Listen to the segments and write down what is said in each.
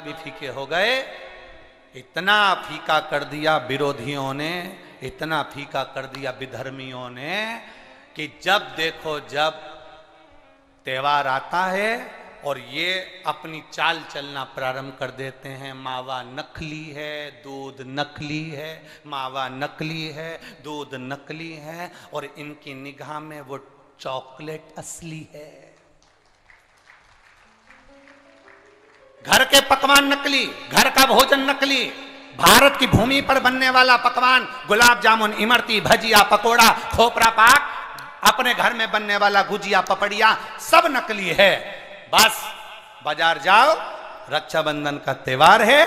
भी फीके हो गए। इतना फीका कर दिया विरोधियों ने, इतना फीका कर दिया विधर्मियों ने कि जब देखो जब त्योहार आता है और ये अपनी चाल चलना प्रारंभ कर देते हैं। मावा नकली है, दूध नकली है, मावा नकली है, दूध नकली है, और इनकी निगाह में वो चॉकलेट असली है। घर के पकवान नकली, घर का भोजन नकली, भारत की भूमि पर बनने वाला पकवान गुलाब जामुन, इमरती, भजिया, पकोड़ा, खोपरा पाक, अपने घर में बनने वाला गुजिया, पपड़िया, सब नकली है। बस बाजार जाओ, रक्षाबंधन का त्योहार है,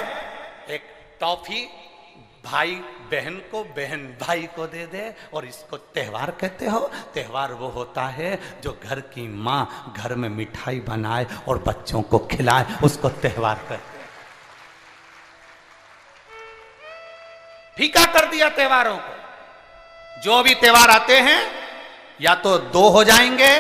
एक टॉफी भाई बहन को, बहन भाई को दे दे, और इसको त्योहार कहते हो। त्योहार वो होता है जो घर की माँ घर में मिठाई बनाए और बच्चों को खिलाए, उसको त्योहार कहते हैं। फीका कर दिया त्योहारों को। जो भी त्योहार आते हैं या तो 2 हो जाएंगे,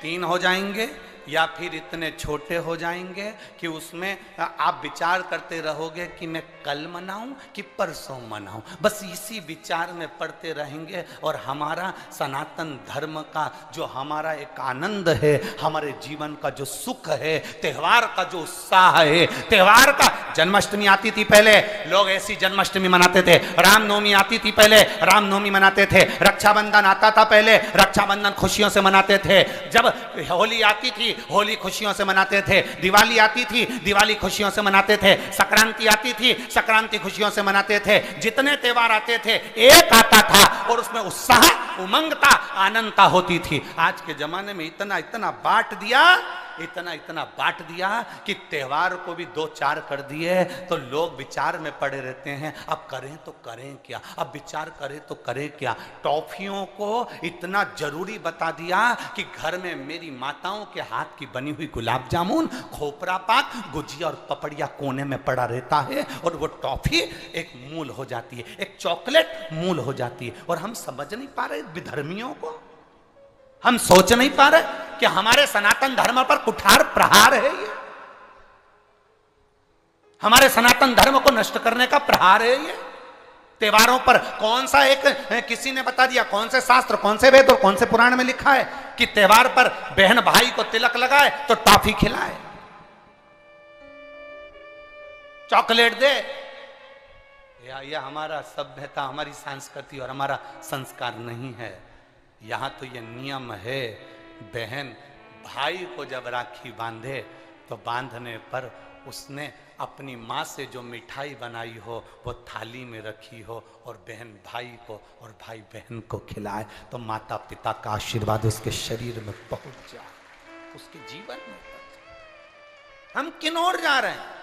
3 हो जाएंगे, या फिर इतने छोटे हो जाएंगे कि उसमें आप विचार करते रहोगे कि मैं कल मनाऊं कि परसों मनाऊं। बस इसी विचार में पड़ते रहेंगे। और हमारा सनातन धर्म का जो हमारा एक आनंद है, हमारे जीवन का जो सुख है, त्योहार का जो उत्साह है, त्योहार का, जन्माष्टमी आती थी पहले लोग ऐसी जन्माष्टमी मनाते थे, रामनवमी आती थी पहले रामनवमी मनाते थे, रक्षाबंधन आता था पहले रक्षाबंधन खुशियों से मनाते थे, जब होली आती थी होली खुशियों से मनाते थे, दिवाली आती थी दिवाली खुशियों से मनाते थे, संक्रांति आती थी संक्रांति खुशियों से मनाते थे। जितने त्योहार आते थे एक आता था और उसमें उत्साह, उमंगता, आनंदता होती थी। आज के जमाने में इतना इतना बांट दिया, इतना इतना बांट दिया कि त्योहार को भी 2-4 कर दिए तो लोग विचार में पड़े रहते हैं। अब करें तो करें क्या, अब विचार करें तो करें क्या। टॉफियों को इतना जरूरी बता दिया कि घर में मेरी माताओं के हाथ की बनी हुई गुलाब जामुन, खोपरा पाक, गुजिया और पपड़िया कोने में पड़ा रहता है, और वो टॉफी एक मूल हो जाती है, एक चॉकलेट मूल हो जाती है। और हम समझ नहीं पा रहे विधर्मियों को, हम सोच नहीं पा रहे कि हमारे सनातन धर्म पर कुठार प्रहार है ये, हमारे सनातन धर्म को नष्ट करने का प्रहार है ये। त्योहारों पर कौन सा एक, किसी ने बता दिया कौन से शास्त्र, कौन से वेद और कौन से पुराण में लिखा है कि त्योहार पर बहन भाई को तिलक लगाए तो टॉफी खिलाए, चॉकलेट दे। यह हमारा सभ्यता, हमारी संस्कृति और हमारा संस्कार नहीं है। यहां तो यह नियम है, बहन भाई को जब राखी बांधे तो बांधने पर उसने अपनी माँ से जो मिठाई बनाई हो वो थाली में रखी हो और बहन भाई को और भाई बहन को खिलाए, तो माता पिता का आशीर्वाद उसके शरीर में पहुंच जाए, उसके जीवन में। हम किन ओर जा रहे हैं?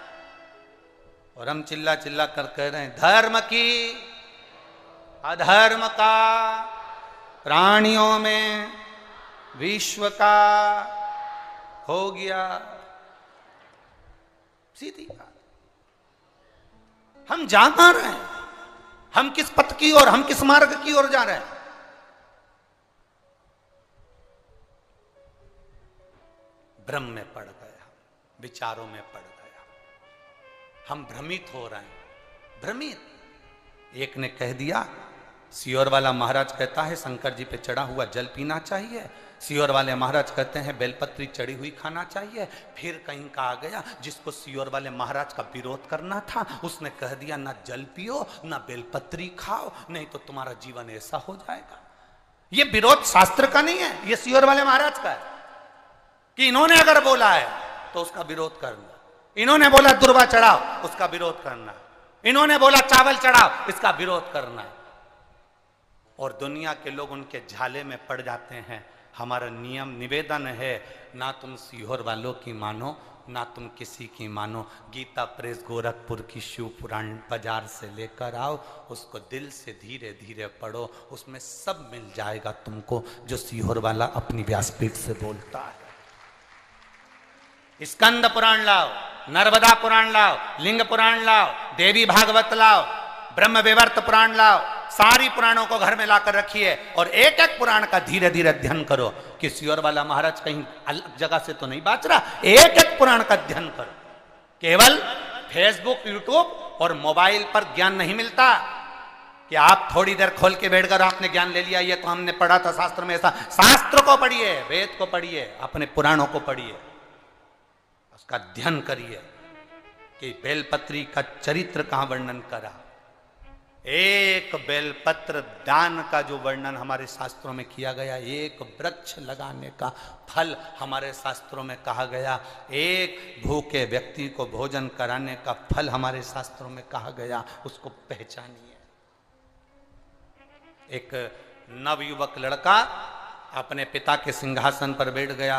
और हम चिल्ला चिल्ला कर कह रहे हैं धर्म की अधर्म का, प्राणियों में विश्व का हो गया। सीधी बात। हम जा कहां रहे हैं? हम किस पथ की ओर, हम किस मार्ग की ओर जा रहे हैं? भ्रम में पड़ गया, विचारों में पड़ गया, हम भ्रमित हो रहे हैं। भ्रमित। एक ने कह दिया, सियोर वाला महाराज कहता है शंकर जी पे चढ़ा हुआ जल पीना चाहिए, सियोर वाले महाराज कहते हैं बेलपत्री चढ़ी हुई खाना चाहिए। फिर कहीं का आ गया जिसको सियोर वाले महाराज का विरोध करना था, उसने कह दिया ना जल पियो ना बेलपत्री खाओ, नहीं तो तुम्हारा जीवन ऐसा हो जाएगा। ये विरोध शास्त्र का नहीं है, ये सियोर वाले महाराज का है कि इन्होंने अगर बोला है तो उसका विरोध करना, इन्होंने बोला दुर्वा चढ़ाओ उसका विरोध करना, इन्होंने बोला चावल चढ़ाओ इसका विरोध करना। और दुनिया के लोग उनके झाले में पड़ जाते हैं। हमारा नियम निवेदन है, ना तुम सीहोर वालों की मानो ना तुम किसी की मानो। गीता प्रेस गोरखपुर की शिव पुराण बाजार से लेकर आओ, उसको दिल से धीरे धीरे पढ़ो, उसमें सब मिल जाएगा तुमको जो सीहोर वाला अपनी व्यासपीठ से बोलता है। स्कंद पुराण लाओ, नर्मदा पुराण लाओ, लिंग पुराण लाओ, देवी भागवत लाओ, ब्रह्म विवर्त पुराण लाओ, सारी पुराणों को घर में लाकर रखिए और एक एक पुराण का धीरे धीरे अध्ययन करो कि सियोर वाला महाराज कहीं अलग जगह से तो नहीं बात रहा। एक एक पुराण का अध्ययन करो। केवल फेसबुक, यूट्यूब और मोबाइल पर ज्ञान नहीं मिलता कि आप थोड़ी देर खोल के बैठकर आपने ज्ञान ले लिया, ये तो हमने पढ़ा था शास्त्र में ऐसा। शास्त्र को पढ़िए, वेद को पढ़िए, अपने पुराणों को पढ़िए, उसका अध्ययन करिए कि बेलपत्री का चरित्र कहां वर्णन करा। एक बेलपत्र दान का जो वर्णन हमारे शास्त्रों में किया गया, एक वृक्ष लगाने का फल हमारे शास्त्रों में कहा गया, एक भूखे व्यक्ति को भोजन कराने का फल हमारे शास्त्रों में कहा गया, उसको पहचानिए। एक नवयुवक लड़का अपने पिता के सिंहासन पर बैठ गया,